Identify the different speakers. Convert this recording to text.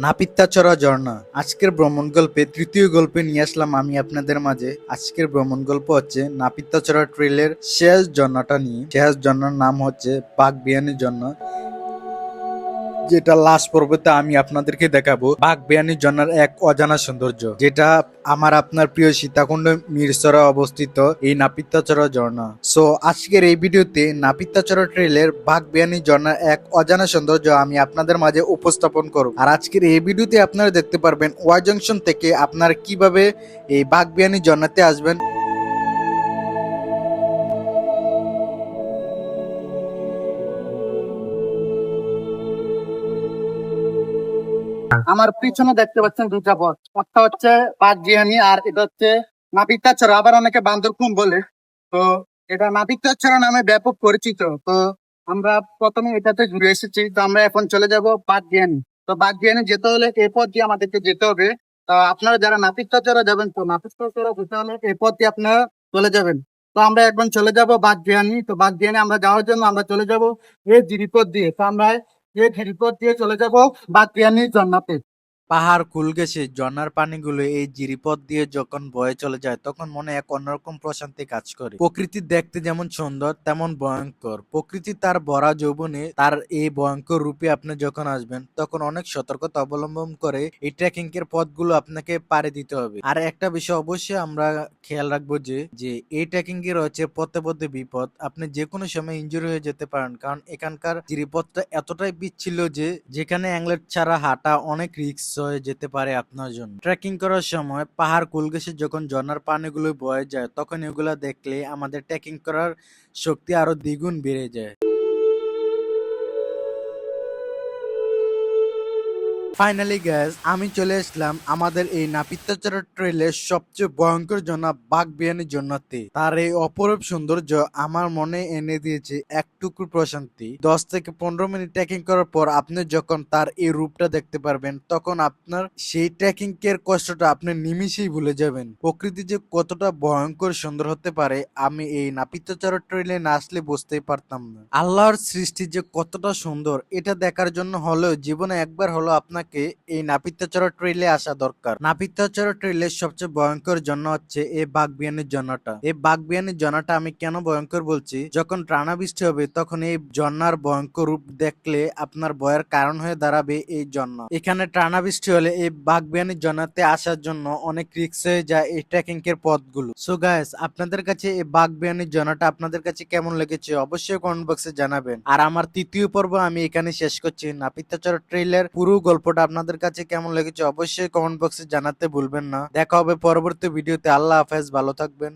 Speaker 1: নাপিতাচড়া ঝর্ণা। আজকের ভ্রমণ গল্পে তৃতীয় গল্পে নিয়ে আসলাম আমি আপনাদের মাঝে। আজকের ভ্রমণ গল্প হচ্ছে নাপিতাচড়া ট্রেলের শেষ ঝর্ণাটা নিয়ে। শেষ ঝর্ণার নাম হচ্ছে বাগবিয়ানি ঝর্ণা, যেটা লাস্ট পর্বতে আমি আপনাদেরকে দেখাবো। বাগবিয়ানি ঝর্ণার এক অজানা সৌন্দর্য, যেটা আমার আপনার প্রিয় সীতাকুণ্ড মিরসরা অবস্থিত এই নাপিতাচড়া ঝর্ণা। সো আজকের এই ভিডিওতে নাপিতাচড়া ট্রেলের বাগবিয়ানি ঝর্ণার এক অজানা সৌন্দর্য আমি আপনাদের মাঝে উপস্থাপন করব। আর আজকের এই ভিডিওতে আপনারা দেখতে পারবেন ওয়াই জংশন থেকে আপনারা কিভাবে এই বাগবিয়ানি ঝর্ণাতে আসবেন।
Speaker 2: আমার পিছনে দেখতে পাচ্ছেন দুটা পথ। একটা হচ্ছে বাগজিয়ানি আর এটা হচ্ছে নাপিতাচড়া, আবার অনেকে বান্দরকুম বলে। তো এটা নাপিতাচড়া নামে ব্যাপক পরিচিত। তো আমরা প্রথমে এটাতে ঘুরে এসেছি, তো আমরা এখন চলে যাব বাগজিয়ানি। তো বাগজিয়ানি যেতে হলে এই পথ দিয়ে আমাদেরকে যেতে হবে। তো আপনারা যারা নাপিতাচড়া যাবেন, তো নাপিতাচড়া যেতে হলে এই পথ দিয়ে আপনারা চলে যাবেন। তো আমরা এখন চলে যাব বাগজিয়ানি। তো বাগজিয়ানি আমরা যাওয়ার জন্য আমরা চলে যাব এই জিরিপথ দিয়ে। তো আমরা এই জিরিপথ দিয়ে চলে যাব বাগজিয়ানি ঝর্ণাতে।
Speaker 1: পাহাড় কুল ঘেঁষে ঝর্ণার পানিগুলো এই জিরিপথ দিয়ে যখন বয়ে চলে যায়, তখন মনে এক অন্যরকম প্রশান্তি কাজ করে। প্রকৃতি দেখতে যেমন সুন্দর তেমন ভয়ঙ্কর। প্রকৃতি তার ভরা যৌবনে তার এই ভয়ঙ্কর রূপে আপনি যখন আসবেন, তখন অনেক সতর্কতা অবলম্বন করে এই ট্রেকিং এর পথগুলো আপনাকে পাড়ি দিতে হবে। আর একটা বিষয় অবশ্যই আমরা খেয়াল রাখবো যে এই ট্রেকিং এ রয়েছে পথে পথে বিপদ। আপনি যে কোনো সময় ইনজুরি হয়ে যেতে পারেন, কারণ এখানকার জিরিপথটা এতটাই পিচ্ছিল যে যেখানে অ্যাংলেট ছাড়া হাঁটা অনেক রিস্ক হয়ে যেতে পারে আপনার জন্য। ট্রেকিং করার সময় পাহাড় কুল ঘেঁষে যখন ঝর্ণার পানিগুলো বয়ে যায়, তখন এগুলা দেখলে আমাদের ট্রেকিং করার শক্তি আরো দ্বিগুণ বেড়ে যায়। ফাইনালি গ্যাস আমি চলে আসলাম আমাদের এই নাপিতাচড়া ট্রেলের সবচেয়ে ভয়ঙ্কর ঝর্ণা বাগবিয়ানি ঝর্ণাতে। তার এই অপরূপ সৌন্দর্য আমার মনে এনে দিয়েছে এক টুকরো প্রশান্তি। 10 থেকে 15 মিনিট ট্রেকিং করার পর আপনি যখন তার এই রূপটা দেখতে পারবেন, তখন আপনার সেই ট্রেকিং এর কষ্টটা আপনি নিমিষেই ভুলে যাবেন। প্রকৃতি যে কতটা ভয়ঙ্কর সুন্দর হতে পারে, আমি এই নাপিতাচড়া ট্রেলে না আসলে বুঝতেই পারতাম না। আল্লাহর সৃষ্টি যে কতটা সুন্দর, এটা দেখার জন্য হলেও জীবনে একবার হলো আপনাকে এই নাপিতাচড়া ট্রেলে আসা দরকার। নাপিতাচড়া ট্রেলের সবচেয়ে ভয়ঙ্কর জন্য হচ্ছে এই বাগবিয়ানির জন্যটা। এই বাগবিয়ানির জন্যটা আমি কেন ভয়ঙ্কর বলছি, যখন টানা বৃষ্টি হবে তখন এই ঝর্ণার ভয়ঙ্কর রূপ দেখলে আপনার ভয়ের কারণ হয়ে দাঁড়াবে এই ঝর্ণা। এখানে টানা বৃষ্টি হলে এই বাগবিয়ানির জন্নাতে আসার জন্য অনেক রিস্ক হয়ে যায় এই ট্রেকিং এর পথগুলো। সো গাইস, আপনাদের কাছে এই বাগবিয়ানির জন্নাটা আপনাদের কাছে কেমন লেগেছে অবশ্যই কমেন্ট বক্সে জানাবেন। আর আমার তৃতীয় পর্ব আমি এখানে শেষ করছি। নাপিতাচড়া ট্রেলের পুরো গল্পটা আপনাদের কাছে কেমন লেগেছে অবশ্যই কমেন্ট বক্সে জানাতে ভুলবেন না। দেখা হবে পরবর্তী ভিডিওতে। আল্লাহ হাফেজ, ভালো থাকবেন।